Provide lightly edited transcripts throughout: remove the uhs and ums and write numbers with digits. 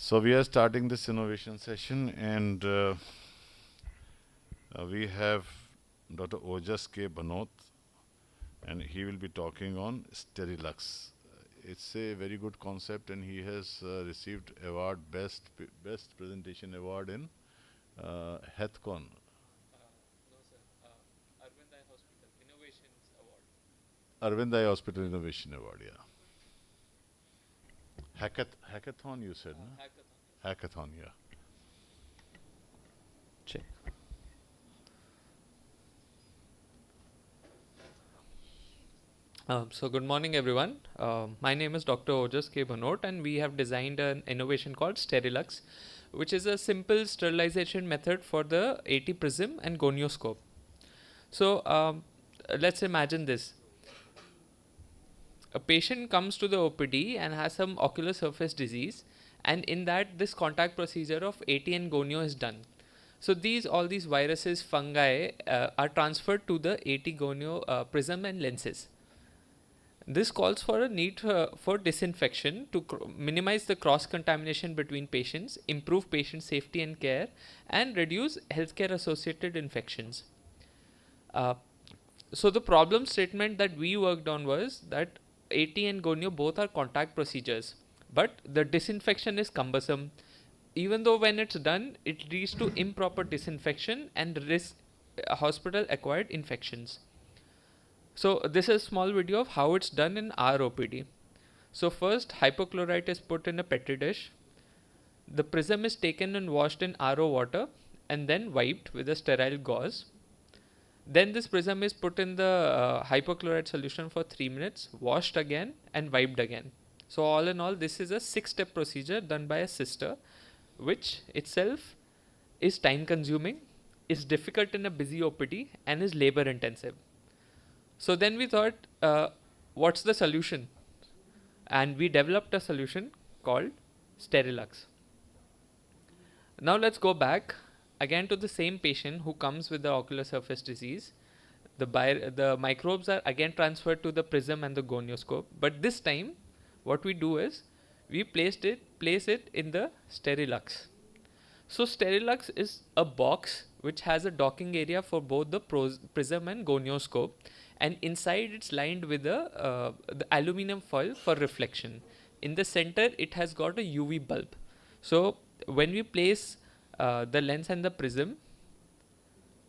So we are starting this innovation session, and we have Dr. Ojas K. Banot, and he will be talking on Sterilux. It's a very good concept, and he has received award best presentation award in Hathcon. Arvind Eye Hospital Innovation Award, yeah. Hackathon, you said, no? Hackathon, yeah. Check. So good morning, everyone. My name is Dr. Ojas K. Banot, and we have designed an innovation called Sterilux, which is a simple sterilization method for the AT prism and gonioscope. So let's imagine this. A patient comes to the OPD and has some ocular surface disease, and in that this contact procedure of AT and gonio is done. So all these viruses, fungi are transferred to the AT gonio prism and lenses. This calls for a need for disinfection to minimize the cross contamination between patients, improve patient safety and care, and reduce healthcare associated infections. Uh, so the problem statement that we worked on was that AT and gonio both are contact procedures, but the disinfection is cumbersome. Even though when it's done, it leads to improper disinfection and risk hospital acquired infections. So this is a small video of how it's done in our OPD. So first, hypochlorite is put in a petri dish. The prism is taken and washed in RO water and then wiped with a sterile gauze. Then this prism is put in the hypochlorite solution for 3 minutes, washed again and wiped again. So all in all, this is a 6-step procedure done by a sister, which itself is time consuming, is difficult in a busy OPD, and is labor intensive. So then we thought, what's the solution? And we developed a solution called Sterilux. Now let's go back again to the same patient who comes with the ocular surface disease. The microbes are again transferred to the prism and the gonioscope, but this time what we do is we place it in the Sterilux. So Sterilux is a box which has a docking area for both the prism and gonioscope, and inside it's lined with the aluminum foil for reflection. In the center it has got a UV bulb. So when we place the lens and the prism,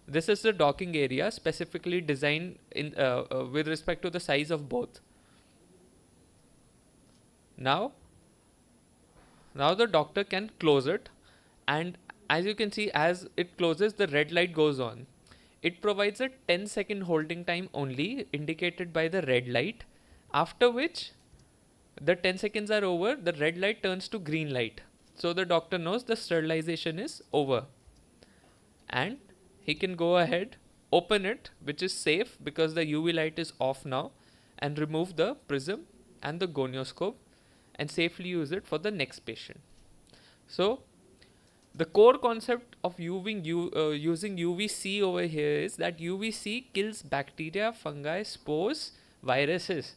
this is the docking area specifically designed with respect to the size of both. Now the doctor can close it, and as you can see, as it closes, the red light goes on. It provides a 10-second holding time only, indicated by the red light, after which the 10 seconds are over, the red light turns to green light. So the doctor knows the sterilization is over, and he can go ahead, open it, which is safe because the UV light is off now, and remove the prism and the gonioscope and safely use it for the next patient. So the core concept of using UVC over here is that UVC kills bacteria, fungi, spores, viruses.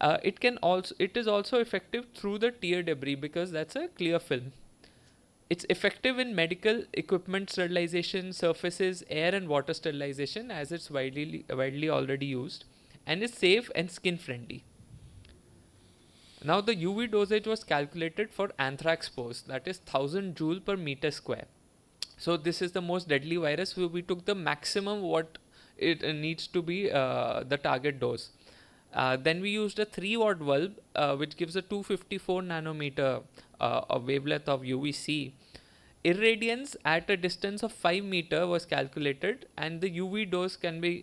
It is also effective through the tear debris because that's a clear film. It's effective in medical equipment sterilization, surfaces, air and water sterilization, as it's widely already used, and is safe and skin friendly. Now the UV dosage was calculated for anthrax spores, that is 1000 joule per meter square. So this is the most deadly virus. We took the maximum what it needs to be the target dose. Then we used a 3-watt bulb, which gives a 254 nanometer wavelength of UVC. Irradiance at a distance of 5 meter was calculated, and the UV dose can be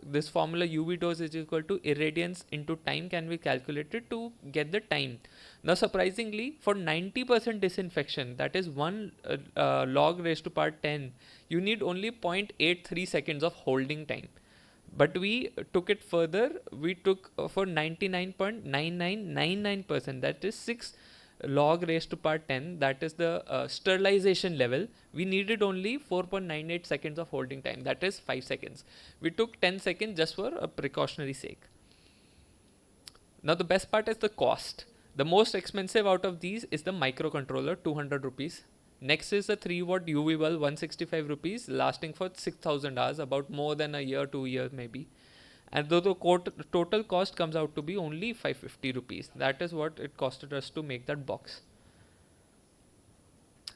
this formula UV dose is equal to irradiance into time can be calculated to get the time. Now surprisingly, for 90% disinfection, that is 1 log raised to power 10, you need only 0.83 seconds of holding time. But we took it further. We took for 99.9999%, that is 6 log raised to power 10, that is the sterilization level. We needed only 4.98 seconds of holding time, that is 5 seconds. We took 10 seconds just for a precautionary sake. Now the best part is the cost. The most expensive out of these is the microcontroller, 200 rupees. Next is the 3-watt UV bulb, 165 rupees, lasting for 6000 hours, about more than a year, 2 years maybe. And though the total cost comes out to be only 550 rupees. That is what it costed us to make that box.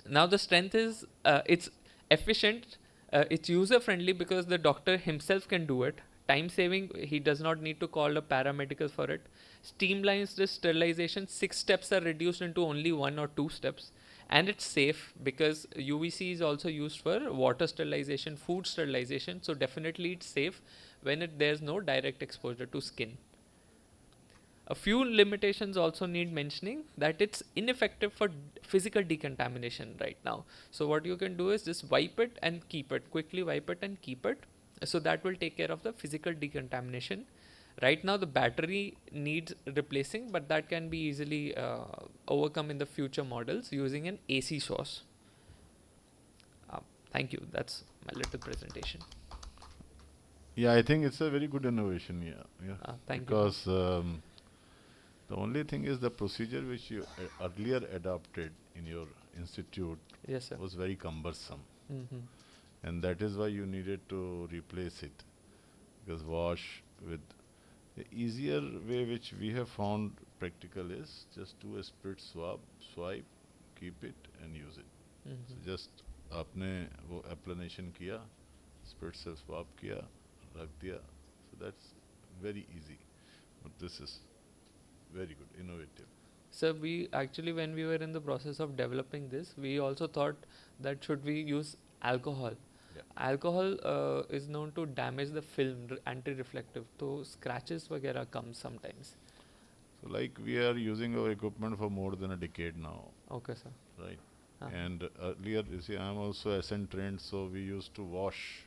Now the strength is it's efficient, it's user friendly because the doctor himself can do it. Time saving, he does not need to call a paramedical for it. Streamlines the sterilization, 6 steps are reduced into only 1 or 2 steps. And it's safe because UVC is also used for water sterilization, food sterilization, so definitely it's safe when there's no direct exposure to skin. A few limitations also need mentioning, that it's ineffective for physical decontamination right now. So what you can do is just wipe it and keep it, quickly wipe it and keep it. So that will take care of the physical decontamination. Right now the battery needs replacing, but that can be easily overcome in the future models using an AC source. Thank you. That's my little presentation. Yeah, I think it's a very good innovation. Thank you. Because the only thing is the procedure which you earlier adopted in your institute Yes, sir. was very cumbersome, Mm-hmm. and that is why you needed to replace it. Because wash with the easier way which we have found practical is just do a split swipe, keep it and use it. Mm-hmm. So just आपने वो aplanation किया, split से swap किया, रख दिया. So that's very easy. But this is very good, innovative. So we actually, when we were in the process of developing this, we also thought that should we use alcohol. Yeah. Alcohol is known to damage the film, anti-reflective, so scratches वगैरह come sometimes. So like we are using our equipment for more than a decade now, Okay, sir. right? Uh-huh. And earlier, you see, I'm also SN trained, so we used to wash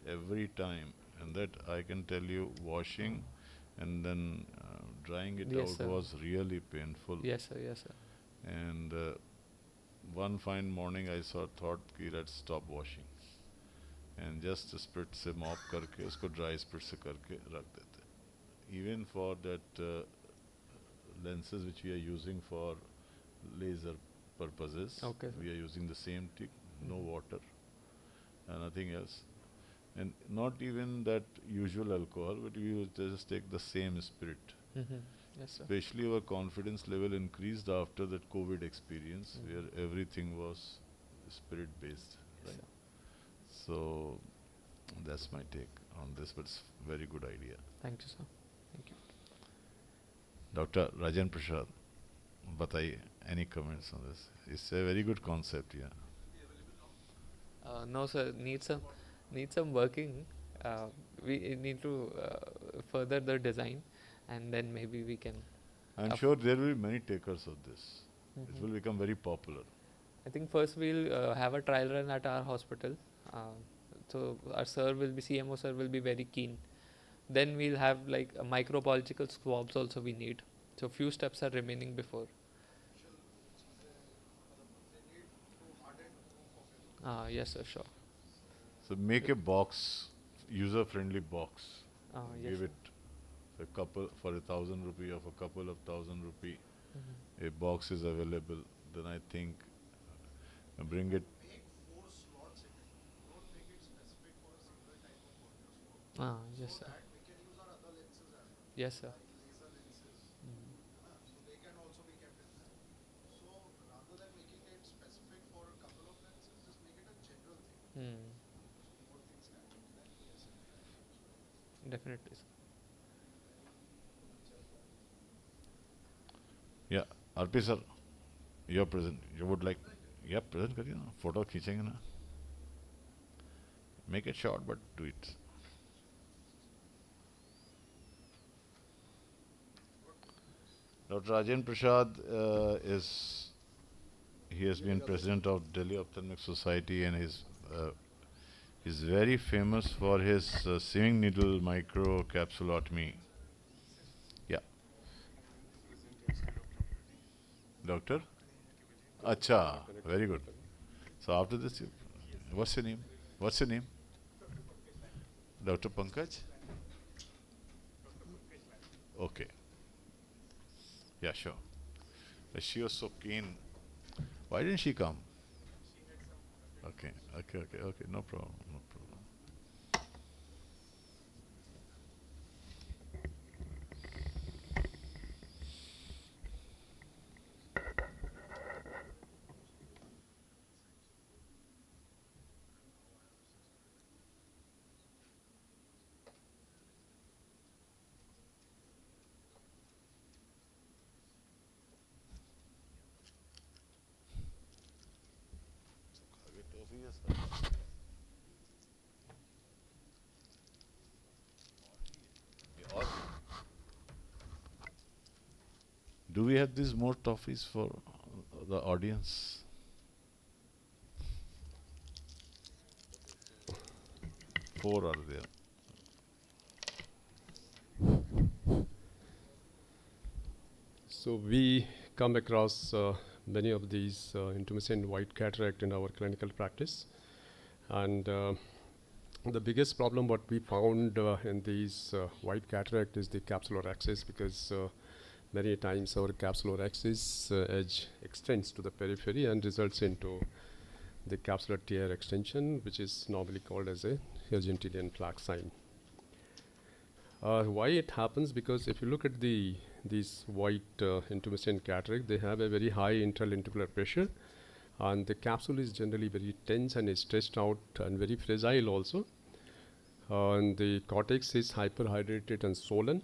every time, and that I can tell you, washing and then drying it Yes, out sir. was really painful. Yes, sir. Yes, sir. And one fine morning, I thought, कि let's stop washing, and just sprit से mop करके उसको dry sprit से करके रख देते. Even for that lenses which we are using for laser purposes, Okay, sir. we are using the same tick, no water, nothing else. And not even that usual alcohol, but we would just take the same spirit. Mm-hmm. Yes, sir. Especially our confidence level increased after that COVID experience, where everything was spirit based. Yes, Right? So that's my take on this, but it's very good idea. Thank you, sir. Thank you. Dr. Rajan Prasad, bataiye, any comments on this? It's a very good concept, yeah. No, sir. Need some working. We need to further the design, and then maybe we can. I'm sure there will be many takers of this. It Mhm. will become very popular. I think first we'll have a trial run at our hospital. So our CMO sir will be very keen. Then we'll have like a microbiological swabs also we need. So few steps are remaining before. Yes, sir. Sure. So make a box, user-friendly box. Yes, Give sir. it a couple for 1,000 rupee or for couple of 1,000 rupee. Mhm. A box is available. Then I think bring it. Yes, sir. Yes, sir. Hmm. Definitely, sir. Yeah, RP sir, you're present. You would like, yeah, present करिए ना. Photo खींचेंगे ना. Make it short, but do it. Dr. Rajan Prasad he has been president of Delhi Ophthalmic Society, and he's very famous for his sewing needle microcapsulotomy. Yeah. Doctor? Acha, very good. So after this, what's your name? What's your name? Dr. Pankaj? Okay. Yeah, sure. She was so keen. Why didn't she come? Okay, okay, okay, okay. No problem, no problem. Do we have these more toffees for the audience? Four are there. So we come across many of these intermittent white cataract in our clinical practice, and the biggest problem what we found in these white cataract is the capsular axis, because many times our capsular axis edge extends to the periphery and results into the capsular tear extension, which is normally called as a Argentinian flag sign. Why it happens? Because if you look at these white intumescent cataract, they have a very high intralenticular pressure, and the capsule is generally very tense and is stretched out and very fragile also. And the cortex is hyperhydrated and swollen.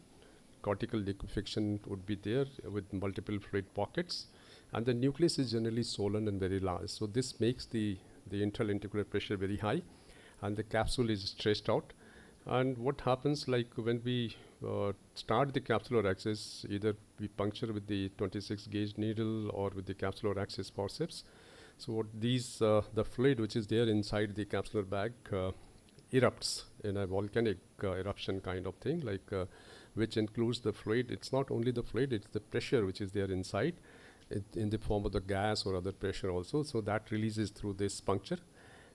Cortical liquefaction would be there with multiple fluid pockets, and the nucleus is generally swollen and very large. So this makes the intralenticular pressure very high, and the capsule is stretched out. And what happens, like when we start the capsular axis, either we puncture with the 26 gauge needle or with the capsular axis forceps. So what these the fluid which is there inside the capsular bag erupts in a volcanic eruption kind of thing, like which includes the fluid. It's not only the fluid, it's the pressure which is there inside, in the form of the gas or other pressure also. So that releases through this puncture.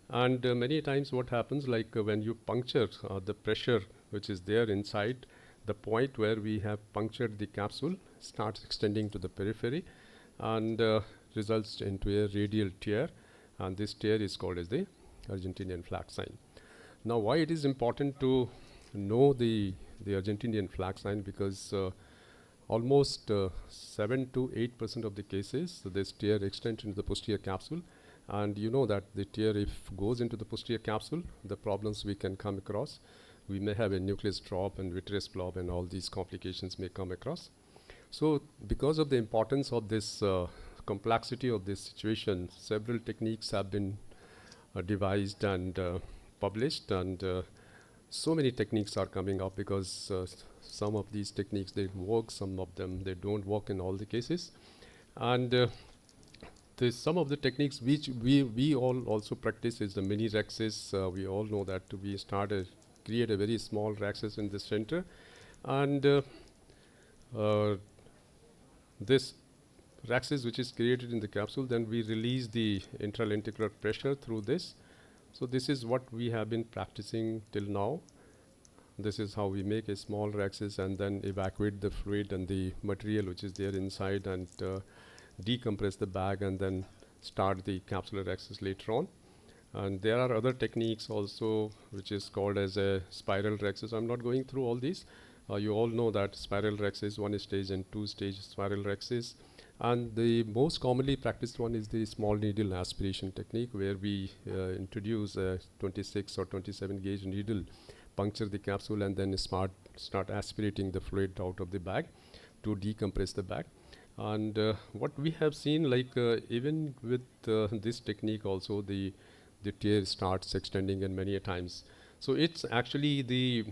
And many times what happens, like when you puncture the pressure which is there inside, the point where we have punctured the capsule starts extending to the periphery and results into a radial tear, and this tear is called as the Argentinian flag sign. Now, why it is important to know the Argentinian flag sign? Because almost 7 to 8% of the cases, this tear extends into the posterior capsule, and you know that the tear, if goes into the posterior capsule, the problems we can come across, we may have a nucleus drop and vitreous blob, and all these complications may come across. So because of the importance of this complexity of this situation, several techniques have been devised and published, and so many techniques are coming up, because some of these techniques they work, some of them they don't work in all the cases. And some of the techniques which we all also practice is the mini rexes. We all know that we create a very small rexes in the center, and this rexes which is created in the capsule, then we release the intralenticular pressure through this. So this is what we have been practicing till now. This is how we make a small rexes and then evacuate the fluid and the material which is there inside, and decompress the bag and then start the capsular axis later on. And there are other techniques also which is called as a spiral rexes. I'm not going through all these. You all know that spiral rexes, 1 stage and 2 stage spiral rexes. And the most commonly practiced one is the small needle aspiration technique, where we introduce a 26 or 27 gauge needle, puncture the capsule, and then start aspirating the fluid out of the bag to decompress the bag. And what we have seen, like even with this technique also, the tear starts extending, and many a times. So it's actually the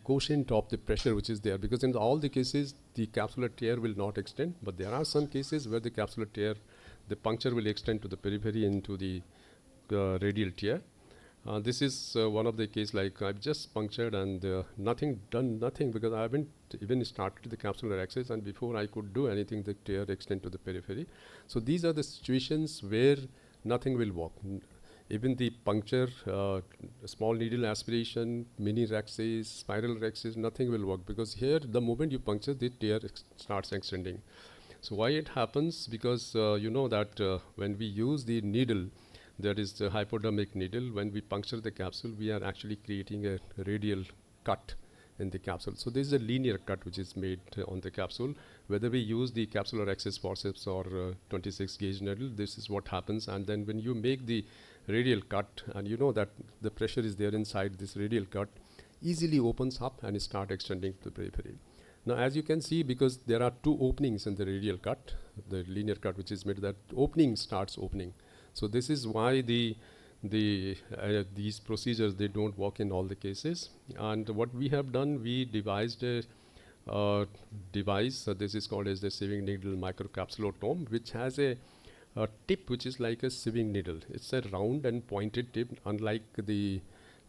quotient of the pressure which is there, because in all the cases the capsular tear will not extend, but there are some cases where the capsular tear, the puncture will extend to the periphery into the radial tear. This is one of the case, like I've just punctured and nothing, because I haven't even started the capsular axis, and before I could do anything, the tear extend to the periphery. So these are the situations where nothing will work. Even the puncture, small needle aspiration, mini rexes, spiral rexes, nothing will work, because here the moment you puncture, the tear starts extending. So why it happens? Because you know that when we use the needle, that is the hypodermic needle, when we puncture the capsule, we are actually creating a radial cut in the capsule. So this is a linear cut which is made on the capsule. Whether we use the capsular access forceps or 26 gauge needle, this is what happens. And then when you make the radial cut, and you know that the pressure is there inside, this radial cut easily opens up and start extending to the periphery. Now as you can see, because there are two openings in the radial cut, the linear cut which is made, that opening starts opening. So this is why these procedures, they don't work in all the cases. And what we have done, we devised a device, this is called as the sieving needle microcapsulotome, which has a tip which is like a sieving needle. It's a round and pointed tip, unlike the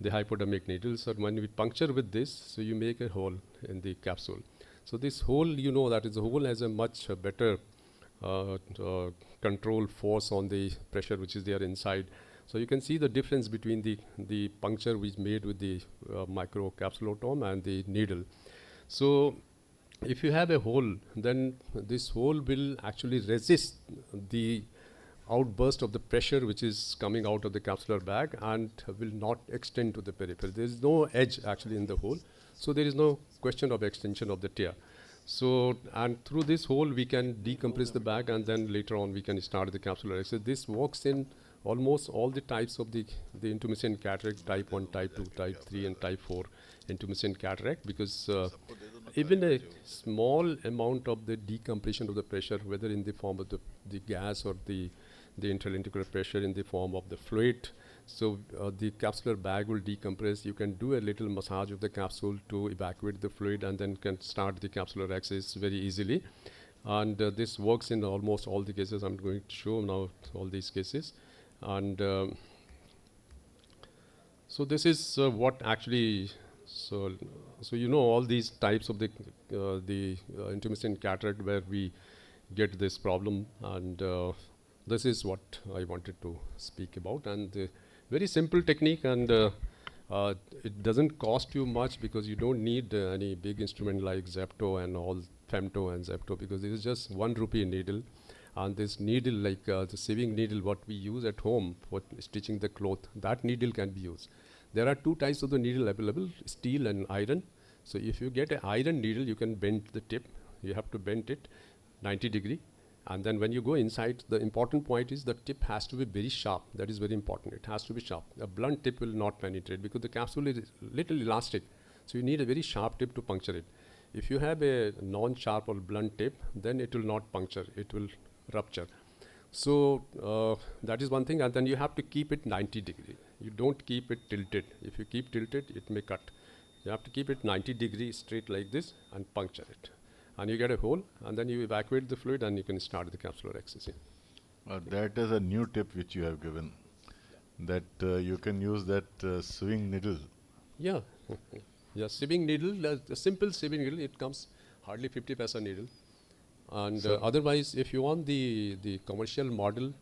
hypodermic needle. So when we puncture with this, so you make a hole in the capsule. So this hole, you know that is the hole has a much better control force on the pressure which is there inside. So you can see the difference between the puncture we made with the microcapsulotome and the needle. So if you have a hole, then this hole will actually resist the outburst of the pressure which is coming out of the capsular bag and will not extend to the periphery. There is no edge actually in the hole, so there is no question of extension of the tear. So, and through this hole we can decompress the bag, and then later on we can start the capsular access. This works in almost all the types of the intermittent cataract, type 1, type 2, type 3 and type 4 intermittent cataract, because even a small amount of the decompression of the pressure, whether in the form of the gas or the intralenticulaar pressure in the form of the fluid, so the capsular bag will decompress. You can do a little massage of the capsule to evacuate the fluid, and then can start the capsular access very easily. And this works in almost all the cases. I'm going to show now all these cases. And so this is what actually, so you know all these types of the intermittent cataract where we get this problem, and this is what I wanted to speak about. And very simple technique, and it doesn't cost you much, because you don't need any big instrument like Zepto and all, Femto and Zepto, because this is just 1 rupee needle. And this needle, like the sieving needle what we use at home for stitching the cloth, that needle can be used. There are two types of the needle available, steel and iron. So if you get an iron needle, you can bend the tip. You have to bend it 90 degree. And then when you go inside, the important point is the tip has to be very sharp. That is very important. It has to be sharp. A blunt tip will not penetrate, because the capsule is little elastic. So you need a very sharp tip to puncture it. If you have a non-sharp or blunt tip, then it will not puncture. It will rupture. So that is one thing. And then you have to keep it 90 degree. You don't keep it tilted. If you keep tilted, it may cut. You have to keep it 90 degree straight like this and puncture it. And you get a hole, and then you evacuate the fluid, and you can start the capsular access. That is a new tip which you have given, that you can use that sewing needle. Yeah, yeah, sieving needle, a simple sieving needle, it comes hardly 50 paisa needle. And otherwise, if you want the commercial model,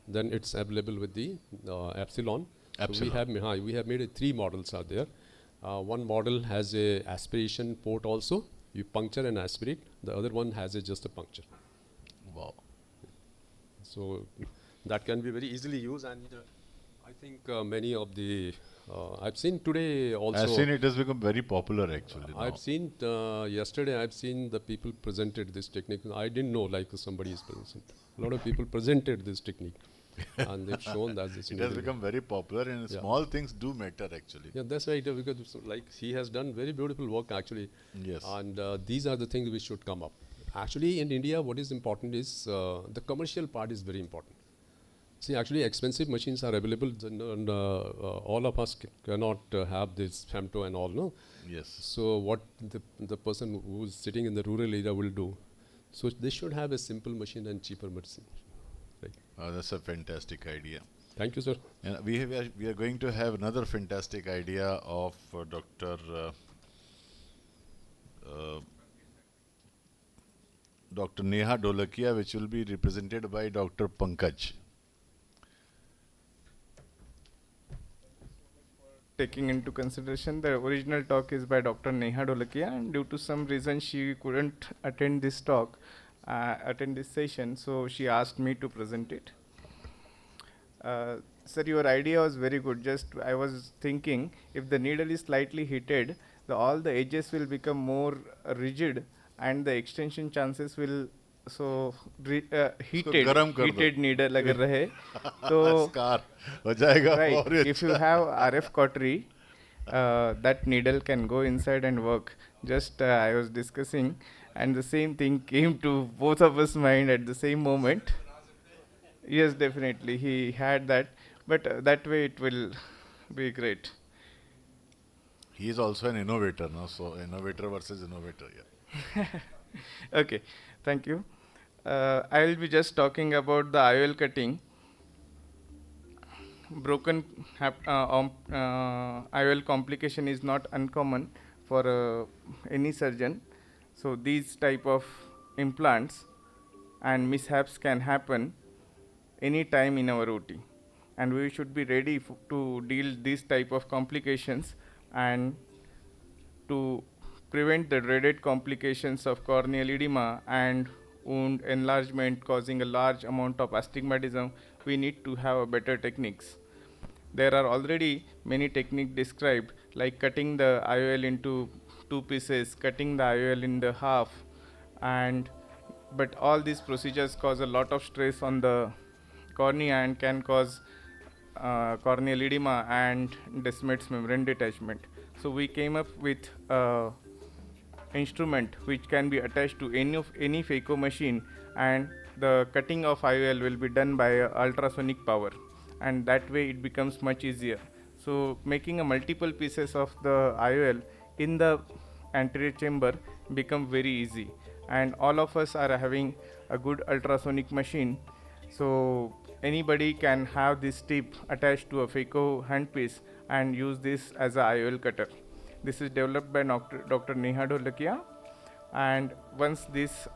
then it's available with the Epsilon. Epsilon. So we have made 3 models are there. One model has a aspiration port also. You puncture and aspirate. The other one has just a puncture. Wow. So that can be very easily used, and I think many of the I've seen today also. I've seen it has become very popular actually. I've seen yesterday. I've seen the people presented this technique. I didn't know, like somebody is present. A lot of people presented this technique, and they've shown that this. It has become very popular, and small things do matter actually. Yeah, that's right. Because like he has done very beautiful work actually. Yes. And these are the things which should come up. Actually, in India, what is important is the commercial part is very important. See, actually, expensive machines are available, and all of us cannot have this Femto and all, no? Yes. So what the person who's sitting in the rural area will do? So they should have a simple machine and cheaper machine. Right. That's a fantastic idea. Thank you, sir. And we are going to have another fantastic idea of Dr. Neha Dholakia, which will be represented by Dr. Pankaj. Taking into consideration the original talk is by Dr. Neha Dholakia, and due to some reason she couldn't attend this talk. attend this session, so she asked me to present it. Sir, your idea was very good. Just I was thinking, if the needle is slightly heated, all the edges will become more rigid, and the extension chances will इसको heated गरम कर दो. heated needle अगर रहे तो scar हो जाएगा right. और ये If you अच्छा. have RF cautery, that needle can go inside and work. Just I was discussing, and the same thing came to both of us mind at the same moment. Yes, definitely he had that, but that way it will be great. He is also an innovator, no? So innovator versus innovator, yeah. Okay, thank you. I will be just talking about the IOL cutting. Broken IOL complication is not uncommon for any surgeon. So these type of implants and mishaps can happen any time in our OT, and we should be ready to deal these type of complications and to prevent the dreaded complications of corneal edema and wound enlargement causing a large amount of astigmatism. We need to have a better techniques. There are already many techniques described, like cutting the IOL into two pieces, cutting the IOL in the half, and but all these procedures cause a lot of stress on the cornea and can cause corneal edema and Descemet's membrane detachment. So we came up with instrument which can be attached to any phaco machine, and the cutting of IOL will be done by ultrasonic power, and that way it becomes much easier. So making a multiple pieces of the IOL in the anterior chamber become very easy, and all of us are having a good ultrasonic machine, so anybody can have this tip attached to a phaco handpiece and use this as a IOL cutter. This is developed by Dr. Neha Dholakia, and once these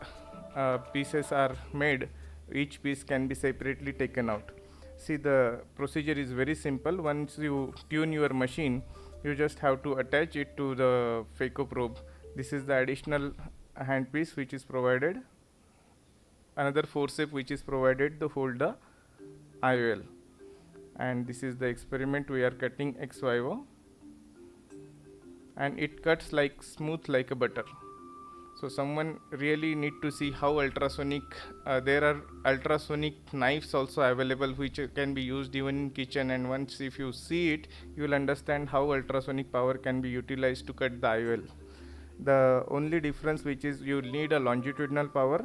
pieces are made, each piece can be separately taken out. See, the procedure is very simple. Once you tune your machine, you just have to attach it to the phaco probe. This is the additional handpiece which is provided. Another forceps which is provided to hold the IOL. And this is the experiment. We are cutting ex vivo, and it cuts like smooth like a butter. So someone really need to see how ultrasonic, there are ultrasonic knives also available which can be used even in kitchen, and once if you see it, you will understand how ultrasonic power can be utilized to cut the IOL. The only difference which is you need a longitudinal power,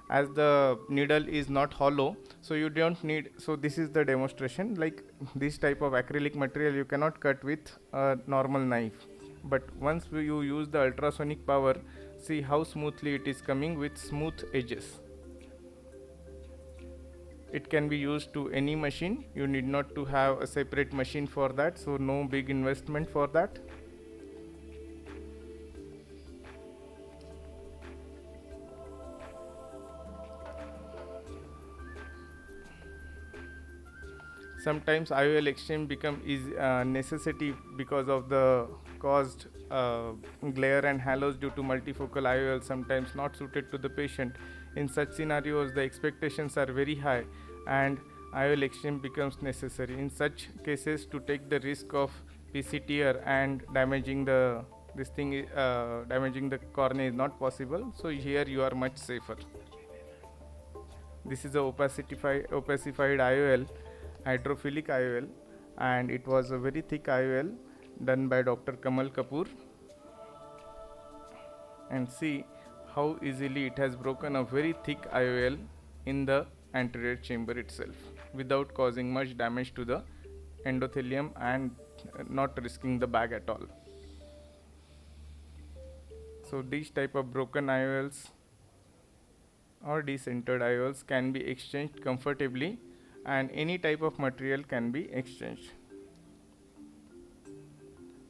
as the needle is not hollow, so you don't need. So this is the demonstration. Like this type of acrylic material you cannot cut with a normal knife, but once you use the ultrasonic power, see how smoothly it is coming with smooth edges. It can be used to any machine. You need not to have a separate machine for that, so no big investment for that. Sometimes IOL exchange become necessity because of the caused glare and halos due to multifocal IOL, sometimes not suited to the patient. In such scenarios, the expectations are very high and IOL exchange becomes necessary. In such cases, to take the risk of PC tear and damaging the damaging the cornea is not possible. So here you are much safer. This is a opacified IOL, hydrophilic IOL, and it was a very thick IOL done by Dr. Kamal Kapoor. And see how easily it has broken a very thick IOL in the anterior chamber itself without causing much damage to the endothelium and not risking the bag at all. So these type of broken IOLs or decentered IOLs can be exchanged comfortably, and any type of material can be exchanged.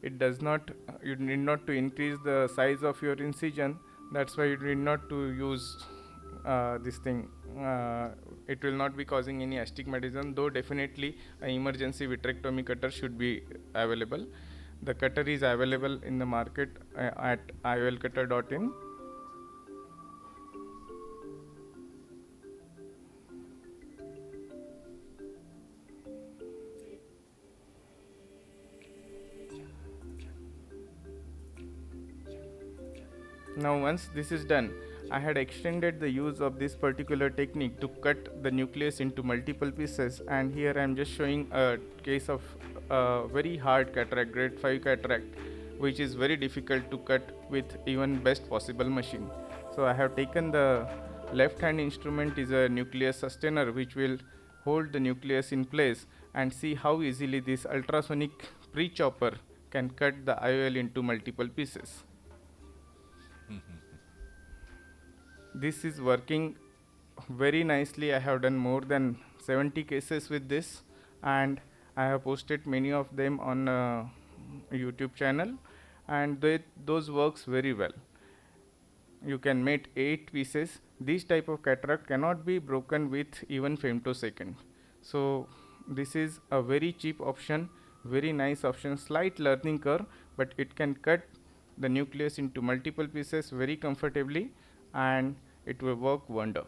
It does not, you need not to increase the size of your incision. That's why you need not to use this thing. It will not be causing any astigmatism, though definitely an emergency vitrectomy cutter should be available. The cutter is available in the market at iolcutter.in. Now once this is done, I had extended the use of this particular technique to cut the nucleus into multiple pieces, and here I am just showing a case of very hard cataract, grade 5 cataract, which is very difficult to cut with even best possible machine. So I have taken the left hand instrument is a nucleus sustainer which will hold the nucleus in place, and see how easily this ultrasonic pre-chopper can cut the IOL into multiple pieces. This is working very nicely. I have done more than 70 cases with this, and I have posted many of them on YouTube channel, and those works very well. You can make 8 pieces. This type of cataract cannot be broken with even femtosecond. So this is a very cheap option, very nice option, slight learning curve, but it can cut the nucleus into multiple pieces very comfortably, and it will work wonder.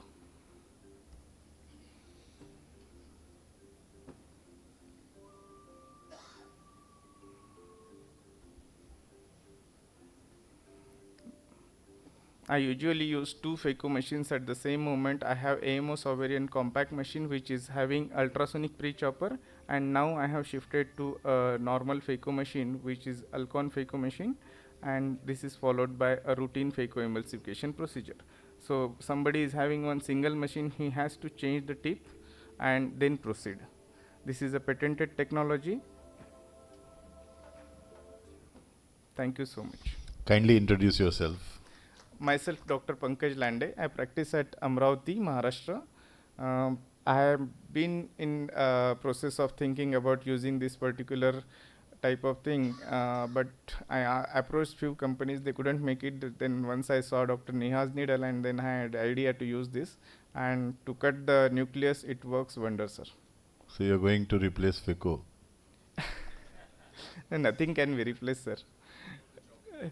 I usually use 2 phaco machines at the same moment. I have AIOS ovarian compact machine which is having ultrasonic pre-chopper, and now I have shifted to a normal phaco machine which is Alcon phaco machine, and this is followed by a routine phaco emulsification procedure. So somebody is having one single machine, he has to change the tip and then proceed. This is a patented technology. Thank you so much. Kindly introduce yourself. Myself, Dr. Pankaj Lande. I practice at Amravati, Maharashtra. I have been in process of thinking about using this particular type of thing, but I approached few companies, they couldn't make it. Then once I saw Dr. Neha's needle, and then I had the idea to use this, and to cut the nucleus, it works wonders, sir. So you're going to replace FICO. Nothing can be replaced, sir.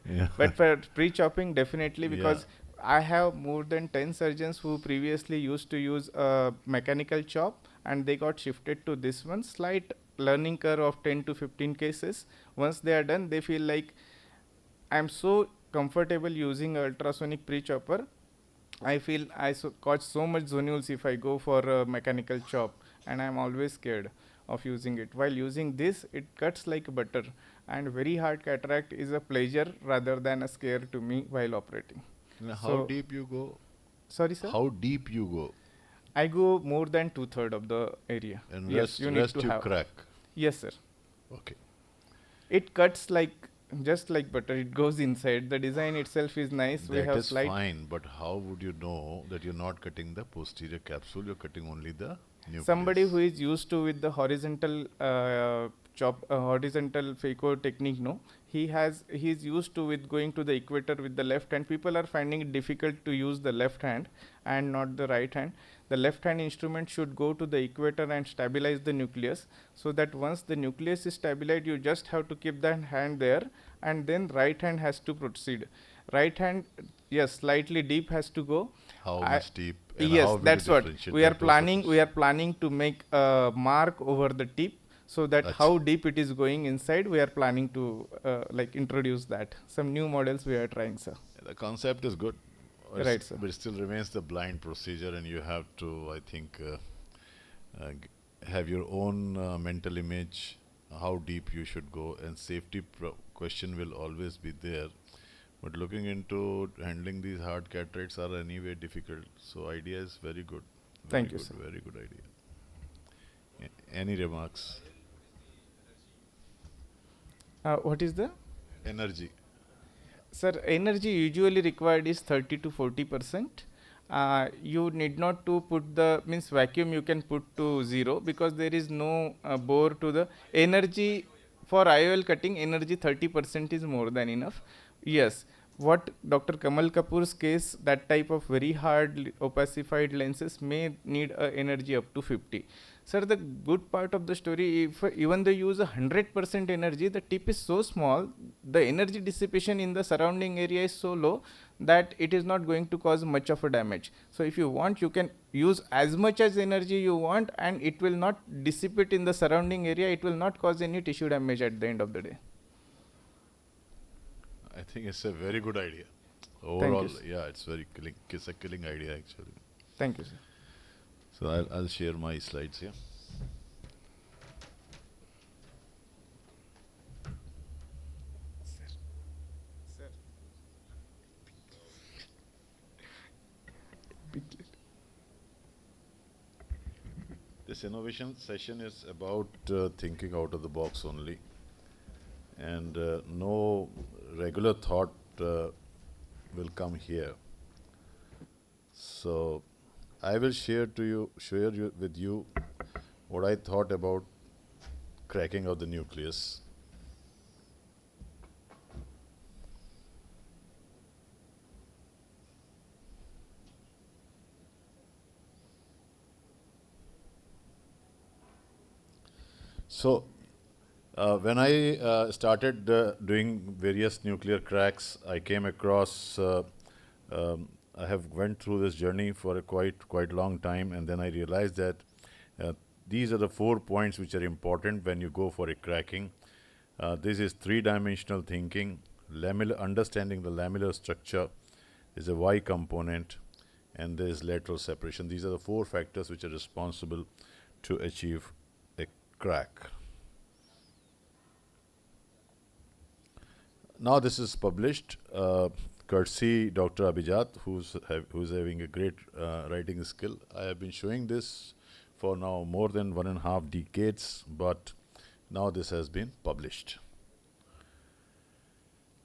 Yeah. But for pre-chopping, definitely, because Yeah. I have more than 10 surgeons who previously used to use a mechanical chop, and they got shifted to this one. Slight learning curve of 10 to 15 cases. Once they are done, they feel like I'm so comfortable using ultrasonic pre-chopper. I feel I got so much zonules if I go for a mechanical chop, and I'm always scared of using it. While using this, it cuts like butter, and very hard cataract is a pleasure rather than a scare to me while operating. Now, how So- deep you go? Sorry, sir? How deep you go? I go more than 2/3 of the area. And Yes, rest, you need rest to you have. crack. Yes, sir. Okay. It cuts like just like butter. It goes inside. The design itself is nice. We That have is slight. fine, but how would you know that you're not cutting the posterior capsule, you're cutting only the nucleus? Somebody who is used to with the horizontal horizontal phaco technique, no, he's used to with going to the equator with the left hand. People are finding it difficult to use the left hand and not the right hand. The left hand instrument should go to the equator and stabilize the nucleus, so that once the nucleus is stabilized, you just have to keep that hand there, and then right hand has to proceed. Right hand, yes, slightly deep has to go. How I- much deep? And Yes, how will that's you what differentiate we are that two planning. We are surfaces? planning to make a mark over the tip, so that Achha. how deep it is going inside. We are planning to like introduce that. Some new models we are trying, sir. The concept is good. Right, sir. But it still remains the blind procedure, and you have to, I think, have your own mental image, how deep you should go, and safety question will always be there. But looking into handling these hard cataracts are anyway difficult. So idea is very good. Thank Very you, good, sir. very good idea. Any remarks? What is the? Energy. Sir, energy usually required is 30 to 40%. You need not to put the means vacuum. You can put to 0 because there is no bore to the energy for IOL cutting. Energy 30% is more than enough. Yes. What Dr. Kamal Kapoor's case, that type of very hard opacified lenses may need energy up to 50. Sir, the good part of the story, if even they use 100% energy, the tip is so small, the energy dissipation in the surrounding area is so low that it is not going to cause much of a damage. So if you want, you can use as much as energy you want, and it will not dissipate in the surrounding area. It will not cause any tissue damage at the end of the day. I think it's a very good idea. overall, sir. yeah, it's very killing. It's a killing idea actually. Thank you, sir. So I'll share my slides here. This innovation session is about thinking out of the box only, and no regular thought will come here. So I will share with you what I thought about cracking out the nucleus. So when I started doing various nuclear cracks, I came across. I have went through this journey for a quite long time, and then I realized that uh, these are the 4 points which are important when you go for a cracking. This is three-dimensional thinking, understanding the lamellar structure. There's a Y component, and there is lateral separation. These are the 4 factors which are responsible to achieve a crack. Now this is published, courtesy Dr. Abhijat, who's having a great writing skill. I have been showing this for now more than 1.5 decades, but now this has been published.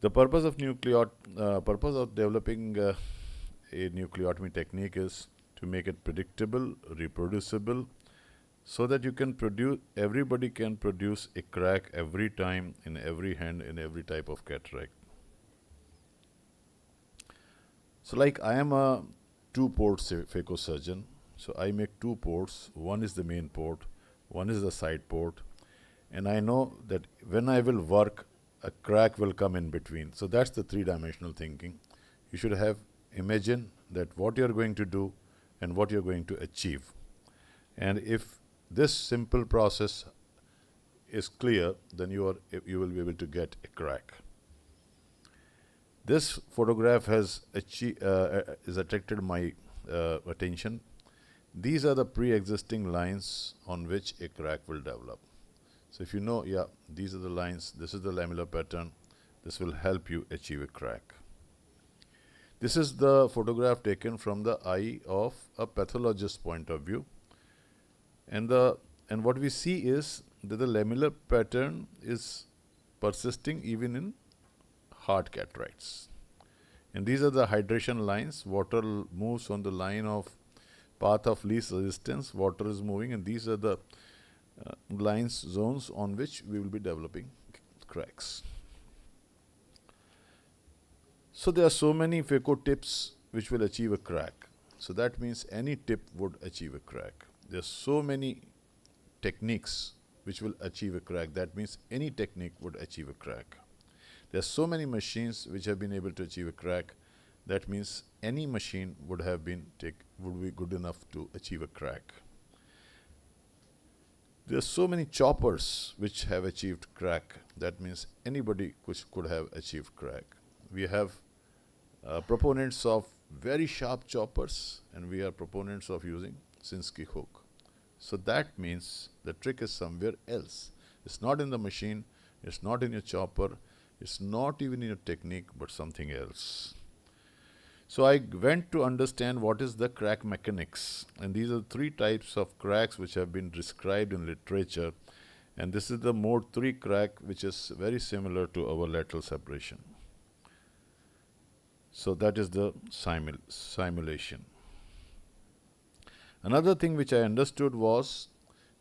The purpose of developing a nucleotomy technique is to make it predictable, reproducible, so that everybody can produce a crack every time in every hand in every type of cataract. So like I am a two-port phacosurgeon, so I make 2 ports. One is the main port, one is the side port, and I know that when I will work, a crack will come in between. So that's the three-dimensional thinking. You should imagine that what you're going to do and what you're going to achieve. And if this simple process is clear, then you will be able to get a crack. This photograph has attracted my attention. These are the pre-existing lines on which a crack will develop. So if you know, yeah, these are the lines, this is the lamellar pattern, this will help you achieve a crack. This is the photograph taken from the eye of a pathologist's point of view. And what we see is that the lamellar pattern is persisting even in hard cataracts. And these are the hydration lines. Water moves on the line of path of least resistance. Water is moving, and these are the zones on which we will be developing cracks. So there are so many phaco tips which will achieve a crack. So that means any tip would achieve a crack. There are so many techniques which will achieve a crack. That means any technique would achieve a crack. There are so many machines which have been able to achieve a crack. That means any machine would be good enough to achieve a crack. There are so many choppers which have achieved crack. That means anybody could have achieved crack. We have proponents of very sharp choppers, and we are proponents of using Sinskey hook. So that means the trick is somewhere else. It's not in the machine, it's not in your chopper, it's not even in your technique, but something else. So I went to understand what is the crack mechanics. And these are 3 types of cracks which have been described in literature. And this is the mode 3 crack, which is very similar to our lateral separation. So that is the simulation. Another thing which I understood was,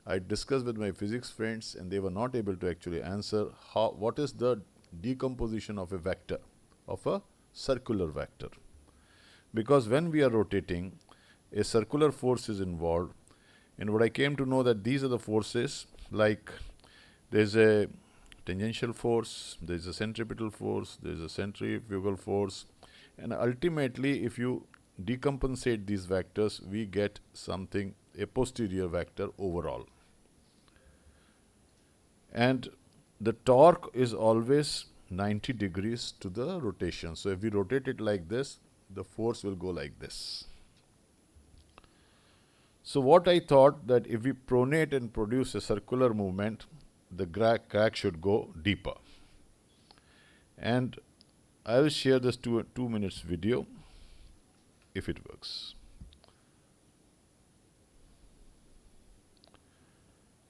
I discussed with my physics friends, and they were not able to actually answer what is the decomposition of a vector, of a circular vector. Because when we are rotating, a circular force is involved. And what I came to know that these are the forces, like there's a tangential force, there's a centripetal force, there's a centrifugal force. And ultimately, if you decompensate these vectors, we get a posterior vector overall. And the torque is always 90 degrees to the rotation. So if we rotate it like this, the force will go like this. So what I thought, that if we pronate and produce a circular movement, the crack should go deeper. And I will share this 2 minutes video if it works.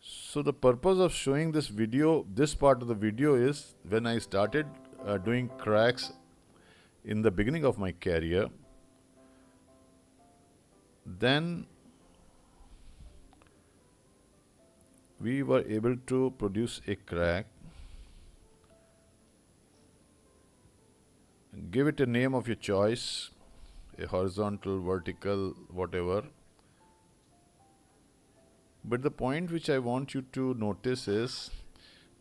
So the purpose of showing this video, this part of the video, is when I started doing cracks in the beginning of my career, then we were able to produce a crack, give it a name of your choice, a horizontal, vertical, whatever. But the point which I want you to notice is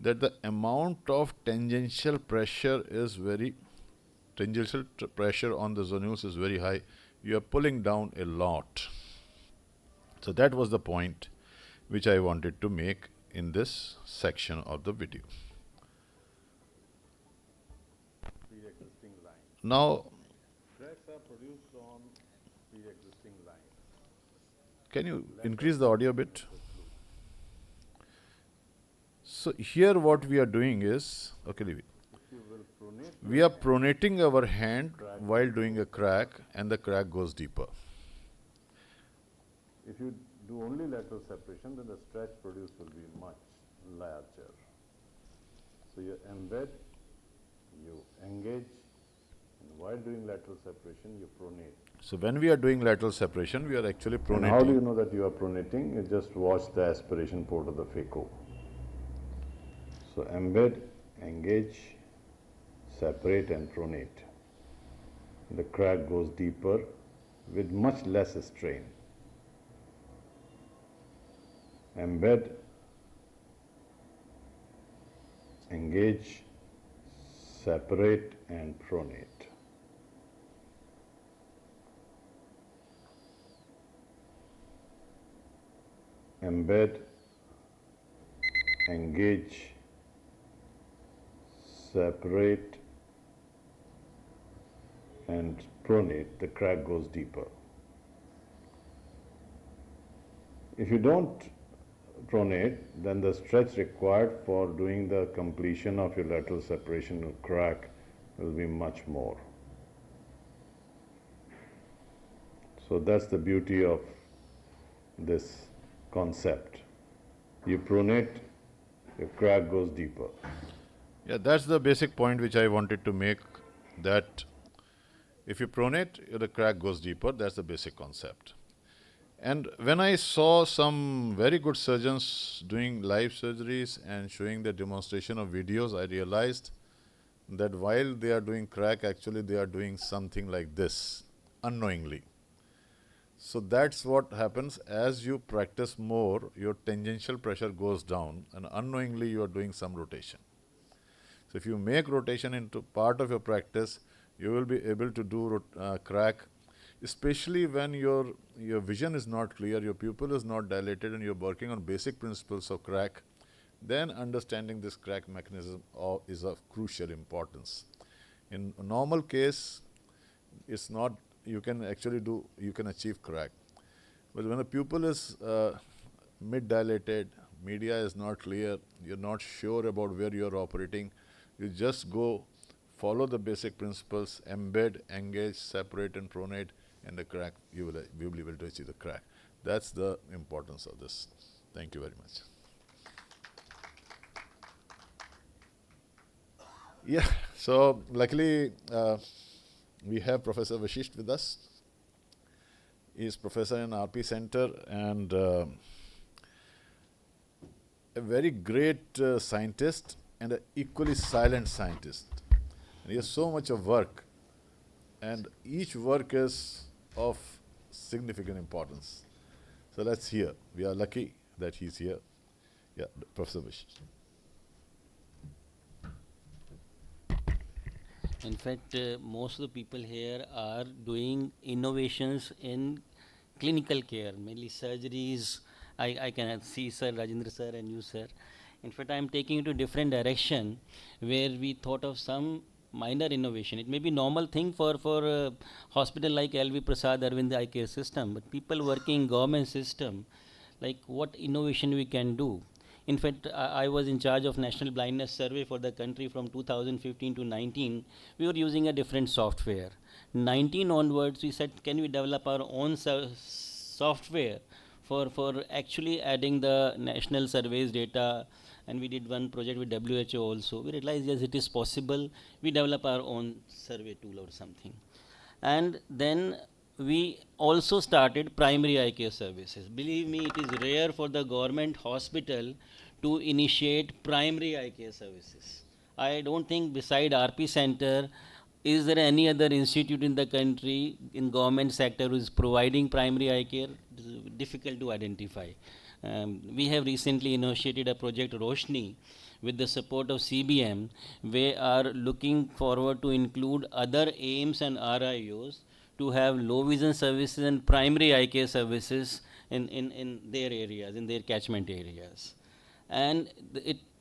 that the amount of tangential pressure is pressure on the zonules is very high. You are pulling down a lot. So that was the point which I wanted to make in this section of the video. Now, cracks are produced on pre-existing lines. Can you increase the audio a bit? So here what we are doing is, okay, leave it. We are pronating our hand while doing a crack, and the crack goes deeper. If you do only lateral separation, then the stretch produced will be much larger. So you embed, you engage, and while doing lateral separation, you pronate. So when we are doing lateral separation, we are actually pronating. And how do you know that you are pronating? You just watch the aspiration port of the phaco. So embed, engage, separate and pronate. The crack goes deeper with much less strain. Embed, engage, separate and pronate. Embed, engage, separate and pronate, the crack goes deeper. If you don't pronate, then the stretch required for doing the completion of your lateral separation of crack will be much more. So that's the beauty of this concept. You pronate, your crack goes deeper. Yeah, that's the basic point which I wanted to make, that if you pronate, the crack goes deeper. That's the basic concept. And when I saw some very good surgeons doing live surgeries and showing the demonstration of videos, I realized that while they are doing crack, actually they are doing something like this, unknowingly. So that's what happens. As you practice more, your tangential pressure goes down, and unknowingly you are doing some rotation. So if you make rotation into part of your practice, you will be able to do crack, especially when your vision is not clear, your pupil is not dilated, and you're working on basic principles of crack. Then understanding this crack mechanism is of crucial importance. In a normal case, it's not, you can achieve crack. But when a pupil is mid-dilated, media is not clear, you're not sure about where you're operating, you just go, follow the basic principles, embed, engage, separate and pronate, and the crack, you will be able to achieve the crack. That's the importance of this. Thank you very much. Yeah, so luckily we have Professor Vashisht with us. He is professor in RP Center and a very great scientist and an equally silent scientist. And he has so much of work, and each work is of significant importance. So let's hear. We are lucky that he's here. Yeah, Professor Vashisht. In fact, most of the people here are doing innovations in clinical care, mainly surgeries. I can see Sir Rajendra sir and you sir. In fact, I am taking it to different direction where we thought of some minor innovation. It may be normal thing for a hospital like LV Prasad Arvind Eye Care System, but people working in government system, like what innovation we can do. In fact, I was in charge of National Blindness Survey for the country from 2015 to 19. We were using a different software. 19 onwards, we said, can we develop our own software for actually adding the national surveys data, and we did one project with WHO also. We realized, yes, it is possible. We develop our own survey tool or something. And then we also started primary eye care services. Believe me, it is rare for the government hospital to initiate primary eye care services. I don't think beside RP Center, is there any other institute in the country in government sector who is providing primary eye care? It is difficult to identify. We have recently initiated a project Roshni with the support of CBM. We are looking forward to include other AIMS and RIOs to have low vision services and primary eye care services in their areas, in their catchment areas. And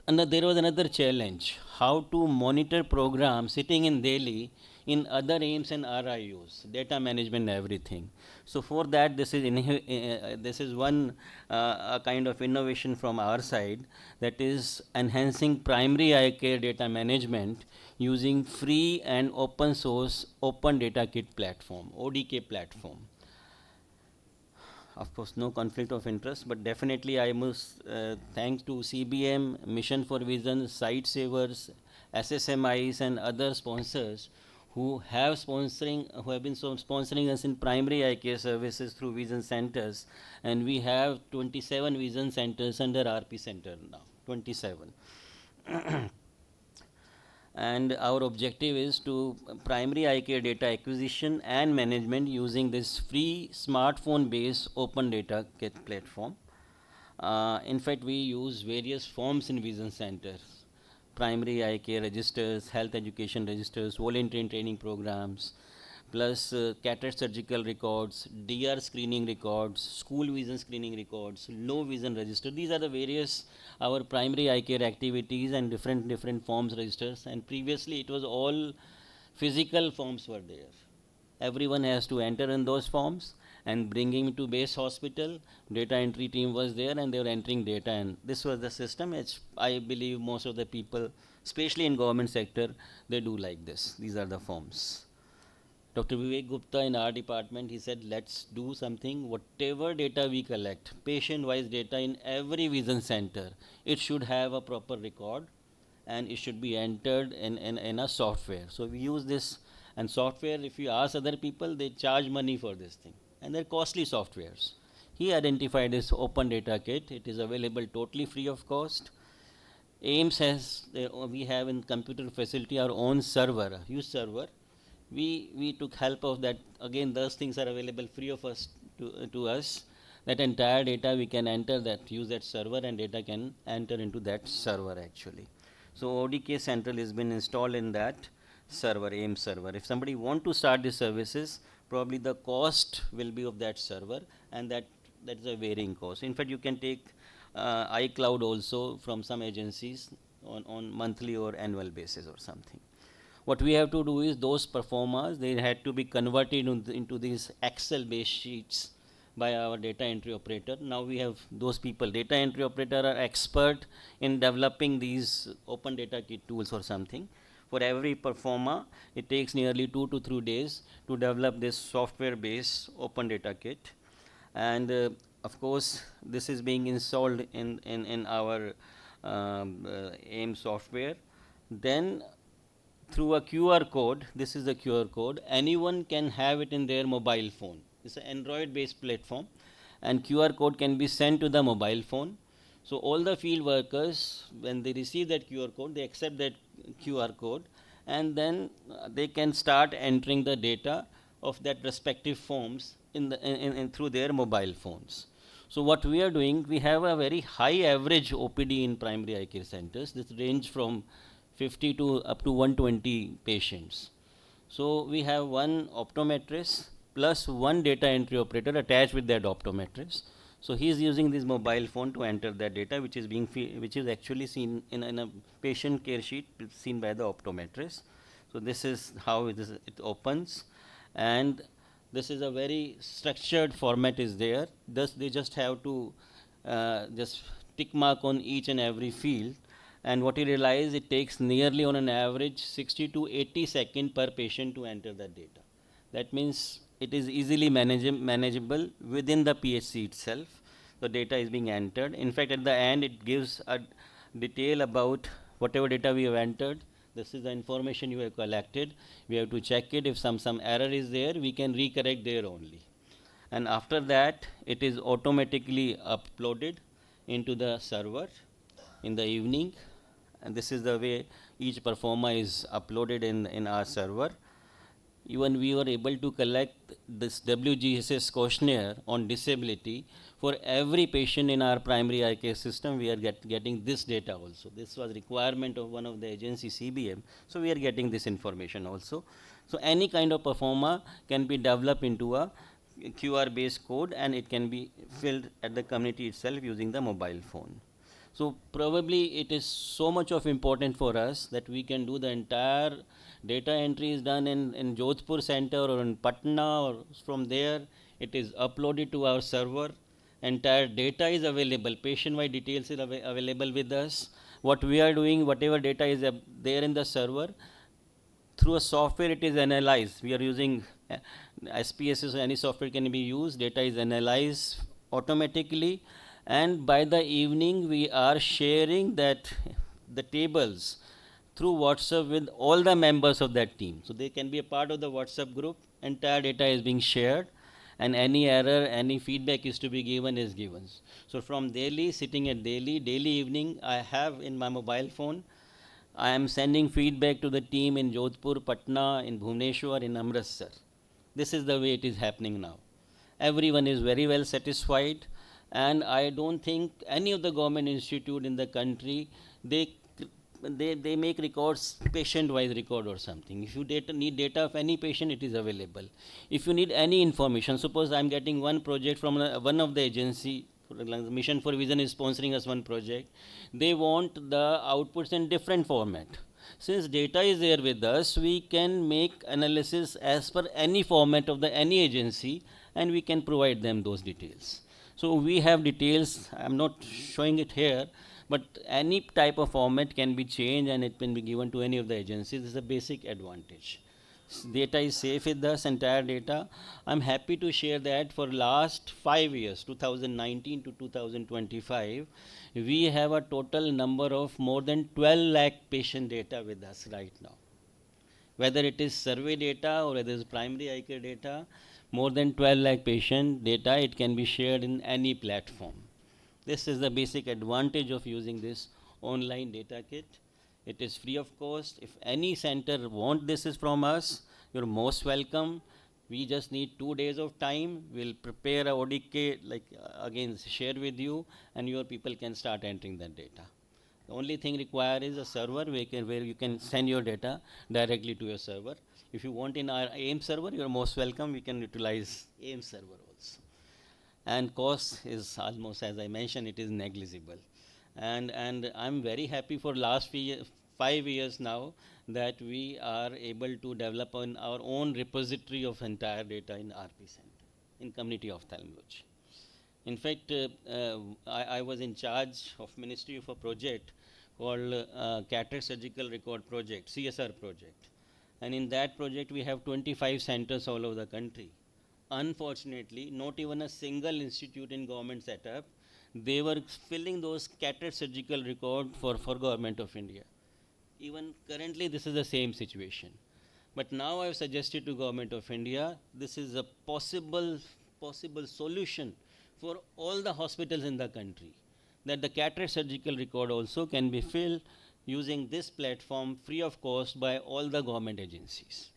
there was another challenge, how to monitor programs sitting in Delhi in other AIMS and RIOs, data management and everything. So for that, this is one kind of innovation from our side, that is enhancing primary eye care data management using free and open source Open Data Kit platform, ODK platform. Of course, no conflict of interest, but definitely I must thanks to CBM, Mission for Vision, Sight Savers, SSMIs, and other sponsors who have been sponsoring us in primary eye care services through vision centers, and we have 27 vision centers under RP Center now, 27. And our objective is to primary eye care data acquisition and management using this free smartphone based open data kit platform. In fact, we use various forms in vision centers: primary eye care registers, health education registers, volunteer training programs, plus cataract surgical records, DR screening records, school vision screening records, low vision register. These are the various our primary eye care activities and different forms registers. And previously it was all physical forms were there. Everyone has to enter in those forms and bringing to base hospital. Data entry team was there and they were entering data, and this was the system. I believe most of the people, especially in government sector, they do like this. These are the forms. Dr. Vivek Gupta in our department, he said, let's do something, whatever data we collect, patient-wise data in every vision center, it should have a proper record and it should be entered in a software. So we use this, and software, if you ask other people, they charge money for this thing, and they're costly softwares. He identified this Open Data Kit. It is available totally free of cost. AIMS has, we have in computer facility our own server, a huge server. We took help of that. Again, those things are available free of us to us. That entire data we can enter that, use that server, and data can enter into that server actually. So ODK Central has been installed in that server, AIM server. If somebody want to start these services, probably the cost will be of that server, and that is a varying cost. In fact, you can take iCloud also from some agencies on monthly or annual basis or something. What we have to do is those performers, they had to be converted into these Excel based sheets by our data entry operator. Now we have those people, data entry operator are expert in developing these open data kit tools or something. For every performer, it takes nearly 2 to 3 days to develop this software based open data kit. And of course, this is being installed in our AIM software. Then through a QR code, this is the QR code, anyone can have it in their mobile phone. It's an Android based platform, and QR code can be sent to the mobile phone. So all the field workers, when they receive that QR code, they accept that QR code, and then they can start entering the data of that respective forms through their mobile phones. So what we are doing, we have a very high average OPD in primary eye care centers. This range from 50 to up to 120 patients. So we have one optometrist plus one data entry operator attached with that optometrist. So he is using this mobile phone to enter that data, which is which is actually seen in a patient care sheet seen by the optometrist. So this is how it opens, and this is a very structured format is there. Thus they just have to just tick mark on each and every field, and what you realize, it takes nearly on an average 60 to 80 seconds per patient to enter that data. That means it is easily manageable within the PHC itself. The data is being entered. In fact, at the end, it gives a detail about whatever data we have entered. This is the information you have collected. We have to check it. If some error is there, we can recorrect there only. And after that, it is automatically uploaded into the server in the evening. And this is the way each performer is uploaded in our server. Even we were able to collect this WGSS questionnaire on disability for every patient in our primary eye care system. We are getting this data also. This was requirement of one of the agency, CBM. So we are getting this information also. So any kind of performer can be developed into a QR based code, and it can be filled at the community itself using the mobile phone. So probably it is so much of important for us that we can do the entire data entry is done in Jodhpur center or in Patna, or from there it is uploaded to our server. Entire data is available, patient-wide details is available with us. What we are doing, whatever data is there in the server, through a software it is analyzed. We are using SPSS, any software can be used. Data is analyzed automatically, and by the evening we are sharing that the tables through WhatsApp with all the members of that team. So they can be a part of the WhatsApp group. Entire data is being shared, and any error, any feedback is to be given is given. So from daily, sitting at daily evening, I have in my mobile phone, I am sending feedback to the team in Jodhpur, Patna, in Bhubaneswar, in Amritsar. This is the way it is happening now. Everyone is very well satisfied, and I don't think any of the government institute in the country, they make records, patient-wise record or something. If you need data of any patient, it is available. If you need any information, suppose I am getting one project from one of the agency, Mission for Vision is sponsoring us one project. They want the outputs in different format. Since data is there with us, we can make analysis as per any format of the any agency, and we can provide them those details. So we have details. I'm not showing it here, but any type of format can be changed and it can be given to any of the agencies. This is a basic advantage. Data is safe with us, entire data. I'm happy to share that for last 5 years, 2019 to 2025, we have a total number of more than 12 lakh patient data with us right now. Whether it is survey data or whether it is primary eye care data, more than 12 lakh patient data, it can be shared in any platform. This is the basic advantage of using this online data kit. It is free of cost. If any center want this is from us, you're most welcome. We just need 2 days of time. We'll prepare a ODK, again share with you, and your people can start entering that data. The only thing required is a server where you can send your data directly to your server. If you want in our AIM server, you're most welcome. We can utilize AIM server also. And cost is almost, as I mentioned, it is negligible. And I'm very happy for last 5 years now that we are able to develop our own repository of entire data in RP Center, in community ophthalmology. In fact, I was in charge of Ministry of a project called Cataract Surgical Record Project, CSR project. And in that project, we have 25 centers all over the country. Unfortunately, not even a single institute in government setup, they were filling those cataract surgical record for government of India. Even currently, this is the same situation. But now I've suggested to government of India, this is a possible solution for all the hospitals in the country, that the cataract surgical record also can be filled using this platform free of cost by all the government agencies.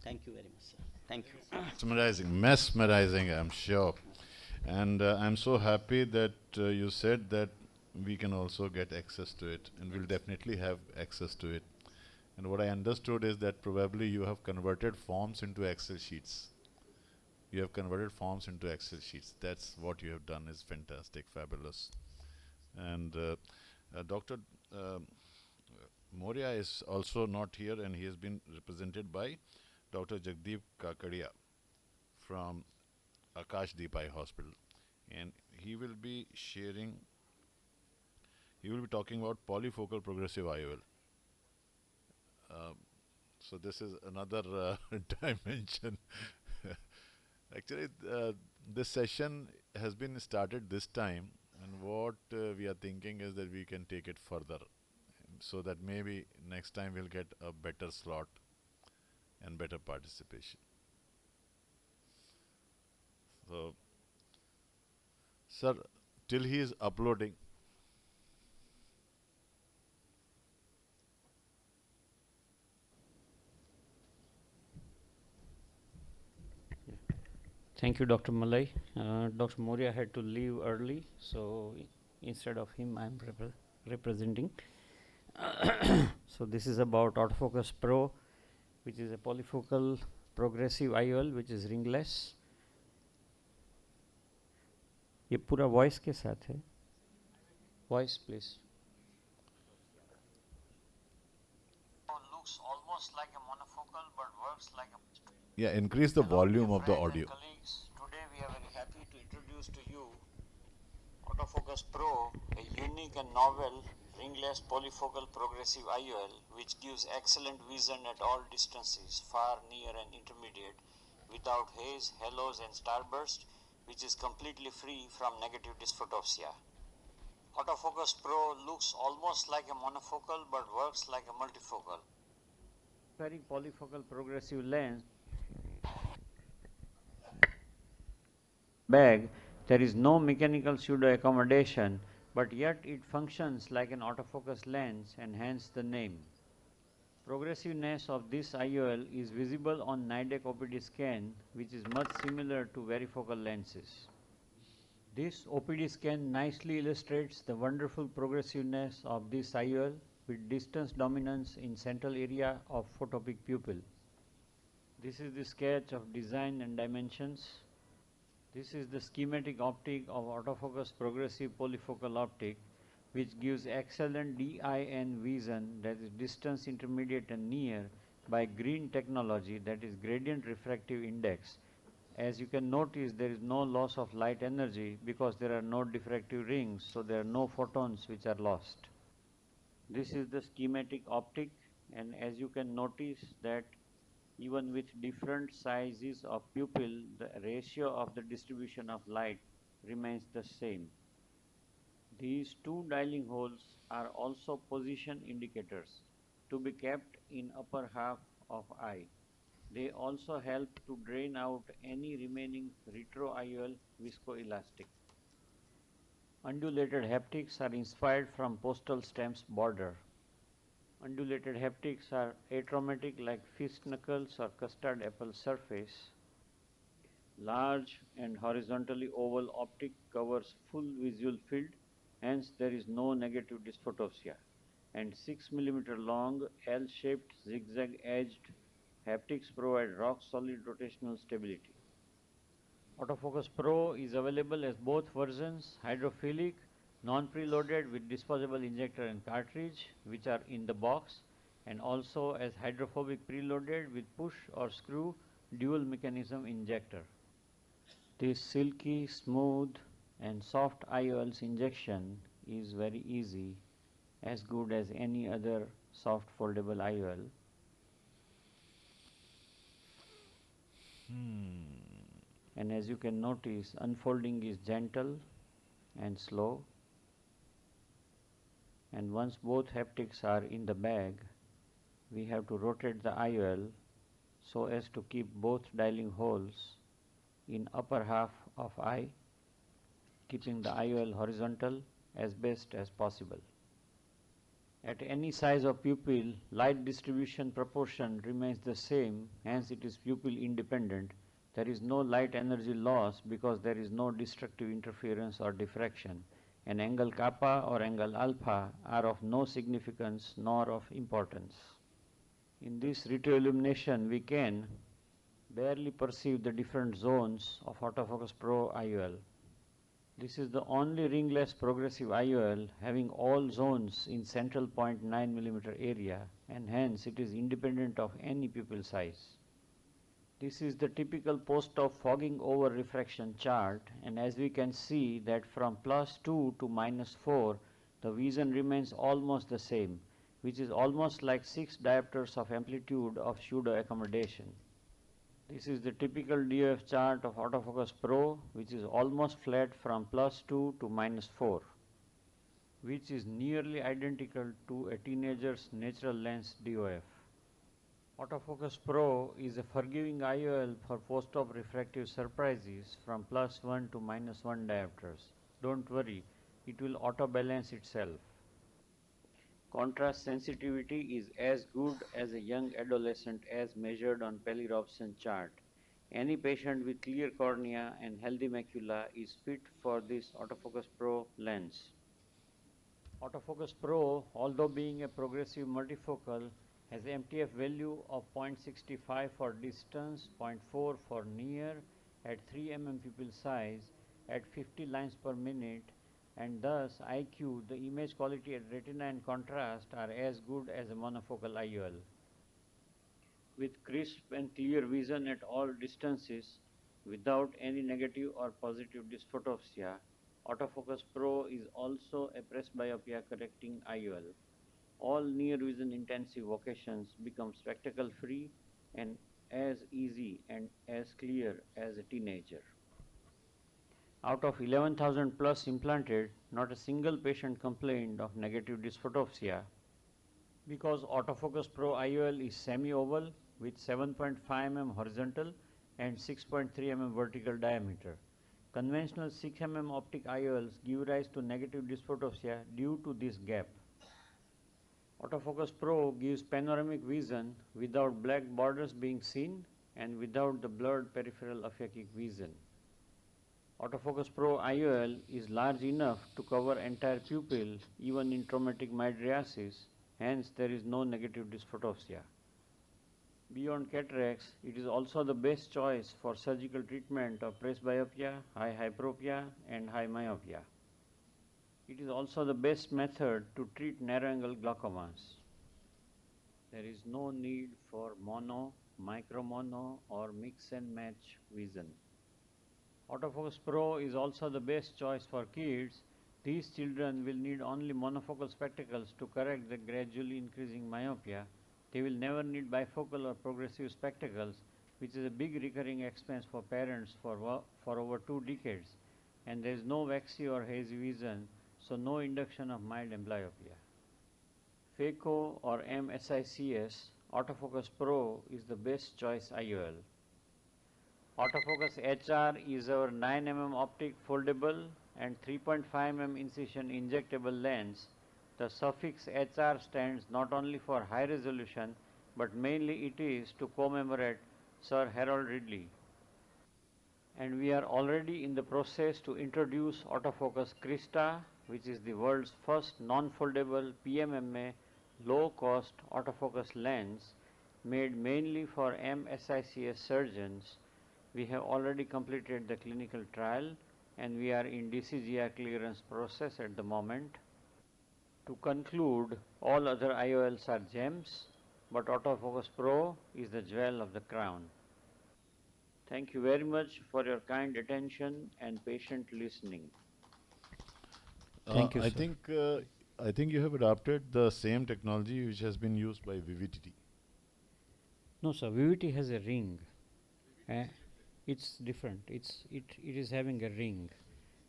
Thank you very much, sir. Thank you. Mesmerizing, I'm sure. And I'm so happy that you said that we can also get access to it, and we'll definitely have access to it. And what I understood is that probably you have converted forms into Excel sheets. You have converted forms into Excel sheets. That's what you have done is fantastic, fabulous. And Dr. Moria is also not here, and he has been represented by Dr. Jagdeep Kakadia from Akash Deep Eye Hospital. And he will be sharing, he will be talking about polyfocal progressive IOL. So this is another dimension. Actually, this session has been started this time, and what we are thinking is that we can take it further, so that maybe next time we'll get a better slot and better participation. So, sir, till he is uploading, Thank you, Dr. Malai. Dr. Moria had to leave early, so instead of him, I'm representing. So this is about Autofocus Pro, which is a polyfocal progressive IOL, which is ringless. ये पूरा voice के साथ है. Voice, please. Looks almost like a monofocal but works like a... yeah, increase the Hello, volume dear of the friends and audio. colleagues. Today we are very happy to introduce to you Autofocus Pro, a unique and novel ringless polyfocal progressive IOL which gives excellent vision at all distances, far, near and intermediate, without haze, halos and starburst, which is completely free from negative dysphotopsia. Autofocus Pro looks almost like a monofocal but works like a multifocal. Very polyfocal progressive lens bag, there is no mechanical pseudo accommodation, but yet it functions like an autofocus lens and hence the name. Progressiveness of this IOL is visible on NIDEC OPD scan, which is much similar to varifocal lenses. This OPD scan nicely illustrates the wonderful progressiveness of this IOL with distance dominance in central area of photopic pupil. This is the sketch of design and dimensions. This is the schematic optic of autofocus progressive polyfocal optic, which gives excellent DIN vision, that is distance intermediate and near, by green technology, that is gradient refractive index. As you can notice, there is no loss of light energy because there are no diffractive rings, so there are no photons which are lost. This is the schematic optic, and as you can notice that even with different sizes of pupil, the ratio of the distribution of light remains the same. These two dialing holes are also position indicators to be kept in upper half of eye. They also help to drain out any remaining retro-IOL viscoelastic. Undulated haptics are inspired from postal stamps border. Undulated haptics are atraumatic like fist knuckles or custard apple surface. Large and horizontally oval optic covers full visual field, hence there is no negative dysphotopsia. And 6 mm long L-shaped zigzag-edged haptics provide rock-solid rotational stability. Autofocus Pro is available as both versions, hydrophilic, non-preloaded with disposable injector and cartridge, which are in the box, and also as hydrophobic preloaded with push or screw dual mechanism injector. This silky, smooth and soft IOLs injection is very easy, as good as any other soft foldable IOL. And as you can notice, unfolding is gentle and slow, and once both haptics are in the bag, we have to rotate the IOL so as to keep both dialing holes in upper half of eye, keeping the IOL horizontal as best as possible. At any size of pupil, light distribution proportion remains the same, hence it is pupil independent. There is no light energy loss because there is no destructive interference or diffraction, and angle kappa or angle alpha are of no significance nor of importance. In this retroillumination, we can barely perceive the different zones of Autofocus Pro IOL. This is the only ringless progressive IOL having all zones in central 0.9 mm area, and hence it is independent of any pupil size. This is the typical post-op fogging over refraction chart, and as we can see that from +2 to -4 the vision remains almost the same, which is almost like 6 diopters of amplitude of pseudo accommodation. This is the typical DOF chart of Autofocus Pro, which is almost flat from +2 to -4, which is nearly identical to a teenager's natural lens DOF. Autofocus Pro is a forgiving IOL for post-op refractive surprises from +1 to -1 diopters. Don't worry, it will auto-balance itself. Contrast sensitivity is as good as a young adolescent as measured on Pelly-Robson chart. Any patient with clear cornea and healthy macula is fit for this Autofocus Pro lens. Autofocus Pro, although being a progressive multifocal, has MTF value of 0.65 for distance, 0.4 for near, at 3 mm pupil size, at 50 lines per minute, and thus IQ, the image quality at retina and contrast are as good as a monofocal IOL. With crisp and clear vision at all distances, without any negative or positive dysphotopsia, Autofocus Pro is also a presbyopia correcting IOL. All near vision intensive vocations become spectacle free and as easy and as clear as a teenager. Out of 11,000 plus implanted, not a single patient complained of negative dysphotopsia. Because Autofocus Pro IOL is semi-oval with 7.5 mm horizontal and 6.3 mm vertical diameter. Conventional 6 mm optic IOLs give rise to negative dysphotopsia due to this gap. Autofocus Pro gives panoramic vision without black borders being seen and without the blurred peripheral aphakic vision. Autofocus Pro IOL is large enough to cover entire pupil even in traumatic mydriasis, hence there is no negative dysphotopsia. Beyond cataracts, it is also the best choice for surgical treatment of presbyopia, high hyperopia and high myopia. It is also the best method to treat narrow-angle glaucomas. There is no need for mono, micromono or mix and match vision. Autofocus Pro is also the best choice for kids. These children will need only monofocal spectacles to correct the gradually increasing myopia. They will never need bifocal or progressive spectacles, which is a big recurring expense for parents for over 2 decades. And there is no waxy or hazy vision, so no induction of mild amblyopia. Phaco or MSICS, Autofocus Pro is the best choice IOL. Autofocus HR is our 9 mm optic foldable and 3.5 mm incision injectable lens. The suffix HR stands not only for high resolution, but mainly it is to commemorate Sir Harold Ridley. And we are already in the process to introduce Autofocus Krista, which is the world's first non-foldable PMMA low-cost autofocus lens made mainly for MSICS surgeons. We have already completed the clinical trial and we are in DCGR clearance process at the moment. To conclude, all other IOLs are gems, but Autofocus Pro is the jewel of the crown. Thank you very much for your kind attention and patient listening. Thank you, I sir. think I think you have adopted the same technology which has been used by VVTT. No, sir. VVT has a ring. It's different. It is having a ring,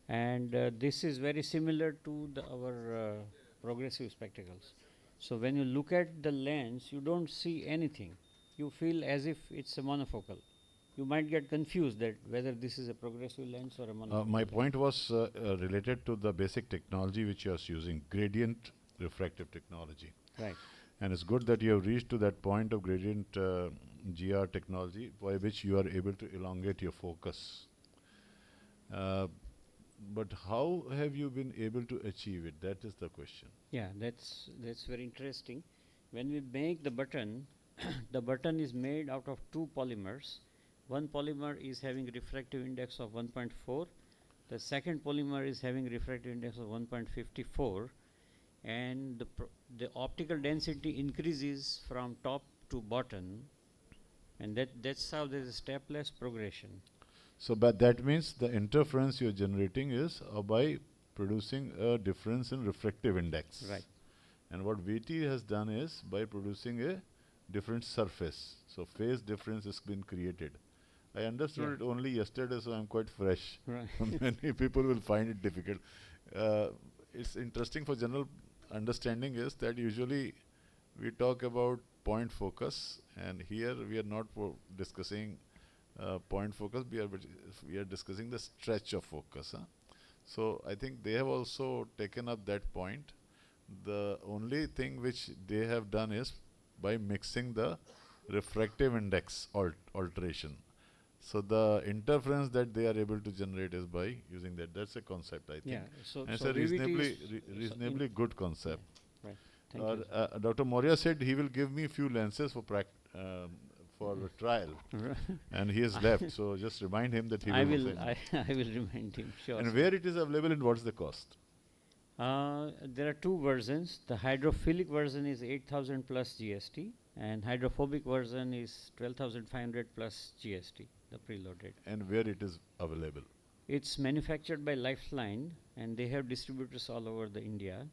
and this is very similar to our progressive spectacles. So when you look at the lens, you don't see anything. You feel as if it's a monofocal. You might get confused that whether this is a progressive lens or a monofocal. My point was related to the basic technology which you are using, gradient refractive technology. Right. And it's good that you have reached to that point of gradient GR technology by which you are able to elongate your focus. But how have you been able to achieve it? That is the question. Yeah, that's very interesting. When we make the button, the button is made out of 2 polymers. one polymer is having refractive index of 1.4, the second polymer is having refractive index of 1.54, and the optical density increases from top to bottom, and that's how there is a stepless progression. So, but that means the interference you're generating is by producing a difference in refractive index. Right. And what VT has done is by producing a different surface. So, phase difference has been created. I understood it only yesterday, so I'm quite fresh. Right. Many people will find it difficult. It's interesting for general understanding is that usually we talk about point focus, and here we are not discussing point focus. We are discussing the stretch of focus. So I think they have also taken up that point. The only thing which they have done is by mixing the refractive index alteration. So the interference that they are able to generate is by using that. That's a concept, I think. Yeah. So, And it's so a VVT reasonably good concept. Yeah. Right. Thank you. Dr. Moria said he will give me a few lenses for trial, and he has left. So just remind him that he will. I will remind him. Sure. And where it is available and what's the cost? There are two versions. The hydrophilic version is 8,000 plus GST, and hydrophobic version is 12,500 plus GST, the preloaded. And where it is available? It's manufactured by Lifeline, and they have distributors all over the India.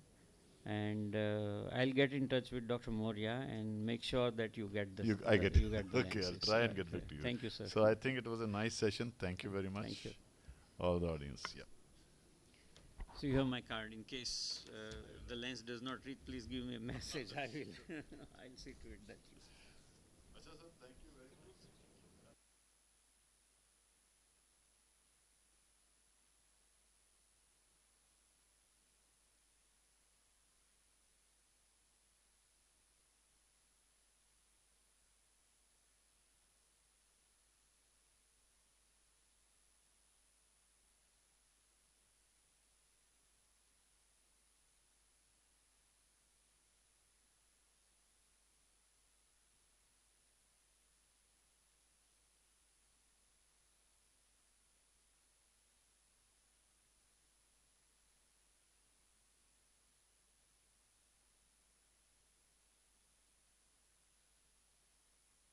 And I'll get in touch with Dr. Moria and make sure that you get the. I get you it. get the Okay, I'll lenses. try and get back to you. Thank you, sir. So I think it was a nice session. Thank you very much. Thank you. All the audience. Yeah. So you have my card. In case the lens does not read, please give me a message. I will. I'll see to it that.